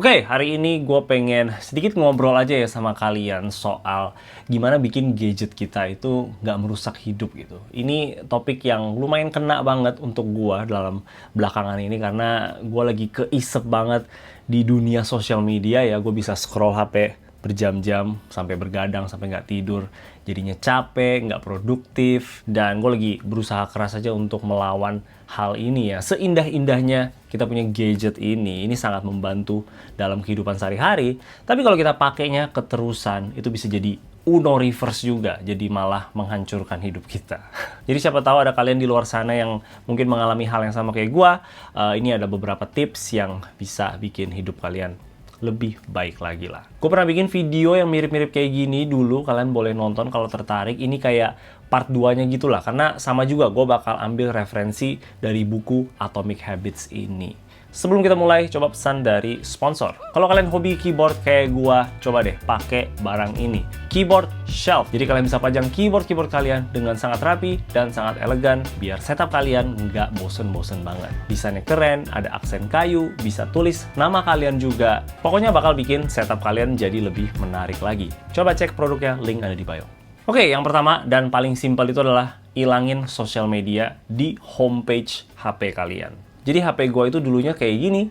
Oke, hari ini gue pengen sedikit ngobrol aja ya sama kalian soal gimana bikin gadget kita itu nggak merusak hidup gitu. Ini topik yang lumayan kena banget untuk gue dalam belakangan ini karena gue lagi keisep banget di dunia sosial media ya. Gue bisa scroll HP berjam-jam sampai bergadang, sampai nggak tidur. Jadinya capek, nggak produktif, dan gue lagi berusaha keras aja untuk melawan hal ini ya. Seindah-indahnya kita punya gadget ini sangat membantu dalam kehidupan sehari-hari. Tapi kalau kita pakainya keterusan, itu bisa jadi Uno reverse juga, jadi malah menghancurkan hidup kita. Jadi siapa tahu ada kalian di luar sana yang mungkin mengalami hal yang sama kayak gue. Ini ada beberapa tips yang bisa bikin hidup kalian lebih baik lagi lah. Gue pernah bikin video yang mirip-mirip kayak gini dulu, kalian boleh nonton kalau tertarik. Ini kayak part 2-nya gitu lah, karena sama juga gue bakal ambil referensi dari buku Atomic Habits ini. Sebelum kita mulai, coba pesan dari sponsor. Kalau kalian hobi keyboard kayak gua, coba deh pakai barang ini. Keyboard Shelf. Jadi kalian bisa pajang keyboard kalian dengan sangat rapi dan sangat elegan, biar setup kalian nggak bosen-bosen banget. Desainnya keren, ada aksen kayu, bisa tulis nama kalian juga. Pokoknya bakal bikin setup kalian jadi lebih menarik lagi. Coba cek produknya, link ada di bio. Oke, yang pertama dan paling simpel itu adalah ilangin sosial media di homepage HP kalian. Jadi HP gue itu dulunya kayak gini,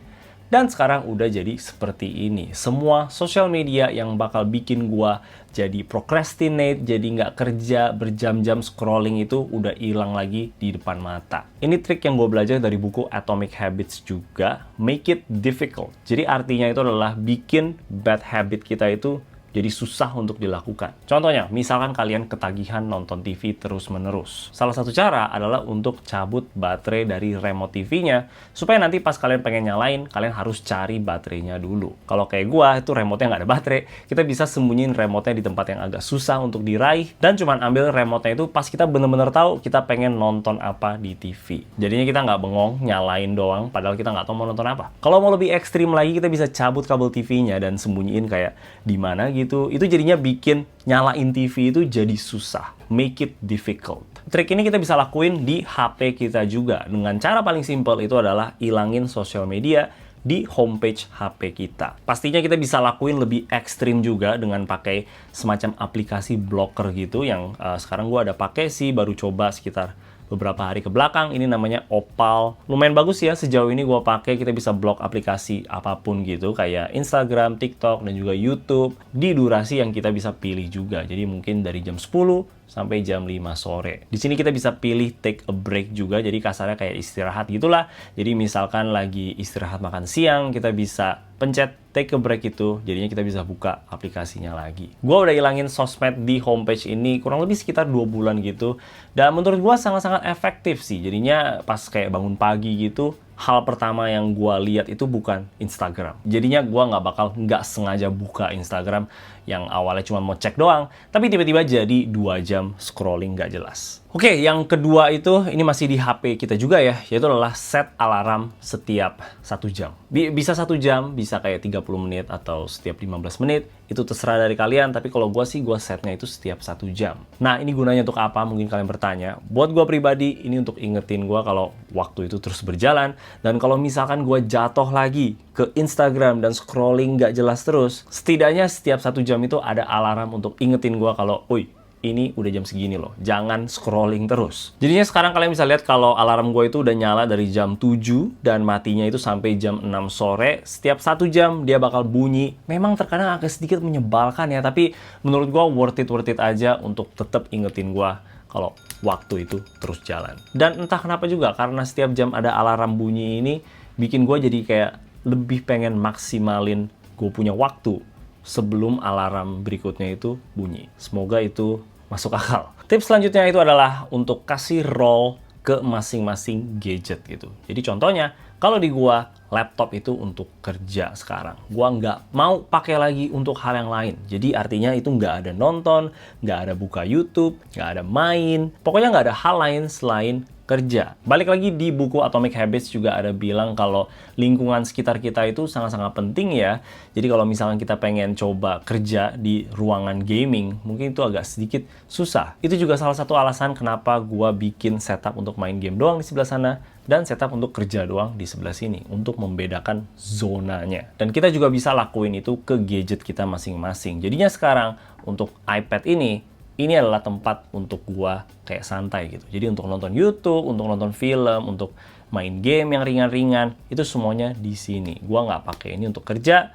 dan sekarang udah jadi seperti ini. Semua sosial media yang bakal bikin gue jadi procrastinate, jadi nggak kerja, berjam-jam scrolling itu udah hilang lagi di depan mata. Ini trik yang gue belajar dari buku Atomic Habits juga, make it difficult. Jadi artinya itu adalah bikin bad habit kita itu jadi susah untuk dilakukan. Contohnya, misalkan kalian ketagihan nonton TV terus-menerus. Salah satu cara adalah untuk cabut baterai dari remote TV-nya, supaya nanti pas kalian pengen nyalain, kalian harus cari baterainya dulu. Kalau kayak gua, itu remote-nya nggak ada baterai, kita bisa sembunyiin remote-nya di tempat yang agak susah untuk diraih, dan cuman ambil remote-nya itu pas kita bener-bener tahu kita pengen nonton apa di TV. Jadinya kita nggak bengong, nyalain doang, padahal kita nggak tahu mau nonton apa. Kalau mau lebih ekstrim lagi, kita bisa cabut kabel TV-nya dan sembunyiin kayak di mana gitu. Itu jadinya bikin nyalain TV itu jadi susah. Make it difficult. Trik ini kita bisa lakuin di HP kita juga. Dengan cara paling simpel itu adalah ilangin sosial media di homepage HP kita. Pastinya kita bisa lakuin lebih ekstrim juga dengan pakai semacam aplikasi blocker gitu yang sekarang gue ada pakai sih, baru coba sekitar beberapa hari ke belakang. Ini namanya Opal. Lumayan bagus ya, sejauh ini gue pakai. Kita bisa blok aplikasi apapun gitu, kayak Instagram, TikTok, dan juga YouTube di durasi yang kita bisa pilih juga. Jadi mungkin dari jam 10 sampai jam 5 sore. Di sini kita bisa pilih take a break juga, jadi kasarnya kayak istirahat gitulah. Jadi misalkan lagi istirahat makan siang, kita bisa pencet take a break itu, jadinya kita bisa buka aplikasinya lagi. Gua udah ilangin sosmed di homepage ini kurang lebih sekitar 2 bulan gitu, dan menurut gua sangat-sangat efektif sih. Jadinya pas kayak bangun pagi gitu, hal pertama yang gua lihat itu bukan Instagram. Jadinya gua nggak sengaja buka Instagram yang awalnya cuma mau cek doang, tapi tiba-tiba jadi 2 jam scrolling nggak jelas. Oke, yang kedua itu, ini masih di HP kita juga ya, yaitu adalah set alarm setiap 1 jam. Bisa 1 jam, bisa kayak 30 menit, atau setiap 15 menit, itu terserah dari kalian, tapi kalau gue sih, gue setnya itu setiap 1 jam. Nah, ini gunanya untuk apa? Mungkin kalian bertanya. Buat gue pribadi, ini untuk ingetin gue kalau waktu itu terus berjalan, dan kalau misalkan gue jatuh lagi ke Instagram dan scrolling nggak jelas terus, setidaknya setiap 1 jam itu ada alarm untuk ingetin gue kalau, "Oi, ini udah jam segini loh, jangan scrolling terus." Jadinya sekarang kalian bisa lihat kalau alarm gue itu udah nyala dari jam 7 dan matinya itu sampai jam 6 sore. Setiap 1 jam dia bakal bunyi. Memang terkadang agak sedikit menyebalkan ya, tapi menurut gue worth it aja untuk tetap ingetin gue kalau waktu itu terus jalan. Dan entah kenapa juga, karena setiap jam ada alarm bunyi ini, bikin gue jadi kayak lebih pengen maksimalin gue punya waktu sebelum alarm berikutnya itu bunyi. Semoga itu masuk akal. Tips selanjutnya itu adalah untuk kasih role ke masing-masing gadget gitu. Jadi contohnya, kalau di gua, laptop itu untuk kerja sekarang. Gua nggak mau pakai lagi untuk hal yang lain. Jadi artinya itu nggak ada nonton, nggak ada buka YouTube, nggak ada main. Pokoknya nggak ada hal lain selain kerja. Balik lagi di buku Atomic Habits juga ada bilang kalau lingkungan sekitar kita itu sangat-sangat penting ya. Jadi kalau misalkan kita pengen coba kerja di ruangan gaming, mungkin itu agak sedikit susah. Itu juga salah satu alasan kenapa gua bikin setup untuk main game doang di sebelah sana dan setup untuk kerja doang di sebelah sini untuk membedakan zonanya. Dan kita juga bisa lakuin itu ke gadget kita masing-masing. Jadinya sekarang untuk iPad ini adalah tempat untuk gua kayak santai gitu. Jadi untuk nonton YouTube, untuk nonton film, untuk main game yang ringan-ringan, itu semuanya di sini. Gua nggak pakai ini untuk kerja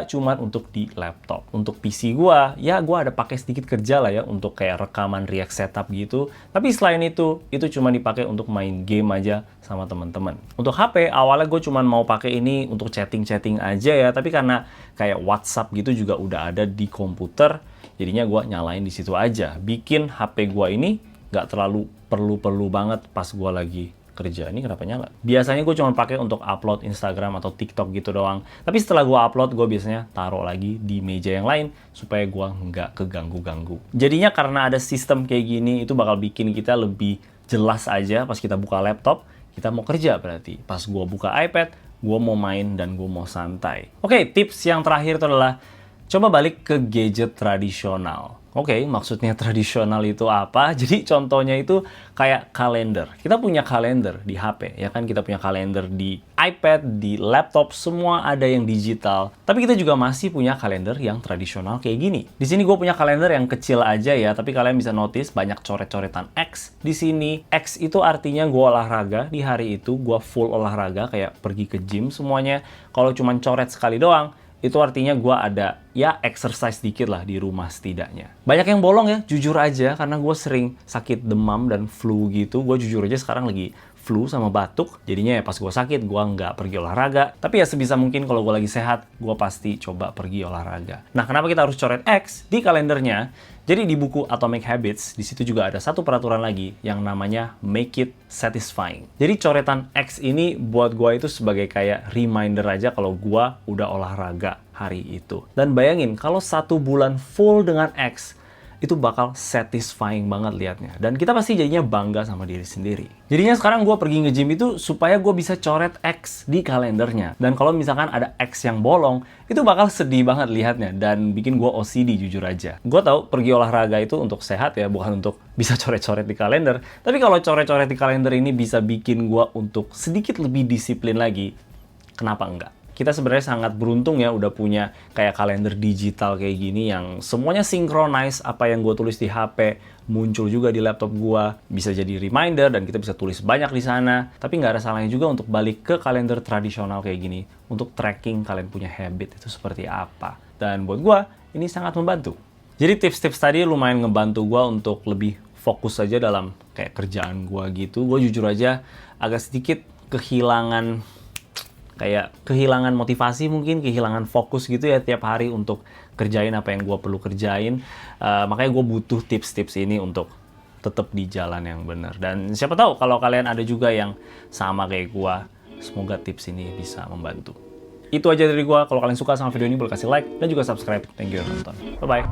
cuma untuk di laptop. Untuk PC gua, ya gua ada pakai sedikit kerja lah ya untuk kayak rekaman React setup gitu. Tapi selain itu cuma dipakai untuk main game aja sama teman-teman. Untuk HP, awalnya gue cuma mau pakai ini untuk chatting-chatting aja ya. Tapi karena kayak WhatsApp gitu juga udah ada di komputer, jadinya gue nyalain di situ aja. Bikin HP gue ini nggak terlalu perlu-perlu banget pas gue lagi kerja. Ini kenapa nyala? Biasanya gue cuma pakai untuk upload Instagram atau TikTok gitu doang. Tapi setelah gue upload, gue biasanya taruh lagi di meja yang lain supaya gue nggak keganggu-ganggu. Jadinya karena ada sistem kayak gini, itu bakal bikin kita lebih jelas aja pas kita buka laptop, kita mau kerja berarti. Pas gue buka iPad, gue mau main dan gue mau santai. Oke, tips yang terakhir itu adalah coba balik ke gadget tradisional. Oke, maksudnya tradisional itu apa? Jadi contohnya itu kayak kalender. Kita punya kalender di HP, ya kan? Kita punya kalender di iPad, di laptop, semua ada yang digital. Tapi kita juga masih punya kalender yang tradisional kayak gini. Di sini gue punya kalender yang kecil aja ya, tapi kalian bisa notice banyak coret-coretan X di sini. X itu artinya gue olahraga. Di hari itu gue full olahraga, kayak pergi ke gym semuanya. Kalau cuma coret sekali doang, itu artinya gue ada ya exercise dikit lah di rumah setidaknya. Banyak yang bolong ya, jujur aja, karena gue sering sakit demam dan flu gitu. Gue jujur aja sekarang lagi flu sama batuk, jadinya ya pas gue sakit gue nggak pergi olahraga. Tapi ya sebisa mungkin kalau gue lagi sehat, gue pasti coba pergi olahraga. Nah, kenapa kita harus coret X di kalendernya? Jadi di buku Atomic Habits, di situ juga ada satu peraturan lagi yang namanya make it satisfying. Jadi coretan X ini buat gue itu sebagai kayak reminder aja kalau gue udah olahraga hari itu. Dan bayangin kalau 1 bulan full dengan X, itu bakal satisfying banget liatnya. Dan kita pasti jadinya bangga sama diri sendiri. Jadinya sekarang gue pergi nge-gym itu supaya gue bisa coret X di kalendernya. Dan kalau misalkan ada X yang bolong, itu bakal sedih banget lihatnya dan bikin gue OCD jujur aja. Gue tahu pergi olahraga itu untuk sehat ya, bukan untuk bisa coret-coret di kalender. Tapi kalau coret-coret di kalender ini bisa bikin gue untuk sedikit lebih disiplin lagi, kenapa enggak? Kita sebenarnya sangat beruntung ya udah punya kayak kalender digital kayak gini yang semuanya synchronize. Apa yang gue tulis di HP muncul juga di laptop gue, bisa jadi reminder dan kita bisa tulis banyak di sana. Tapi nggak ada salahnya juga untuk balik ke kalender tradisional kayak gini untuk tracking kalian punya habit itu seperti apa. Dan buat gue ini sangat membantu. Jadi tips-tips tadi lumayan ngebantu gue untuk lebih fokus aja dalam kayak kerjaan gue gitu. Gue jujur aja agak sedikit kehilangan motivasi mungkin, kehilangan fokus gitu ya tiap hari untuk kerjain apa yang gue perlu kerjain. Makanya gue butuh tips-tips ini untuk tetap di jalan yang benar. Dan siapa tahu kalau kalian ada juga yang sama kayak gue, semoga tips ini bisa membantu. Itu aja dari gue. Kalau kalian suka sama video ini boleh kasih like dan juga subscribe. Thank you udah nonton. Bye-bye.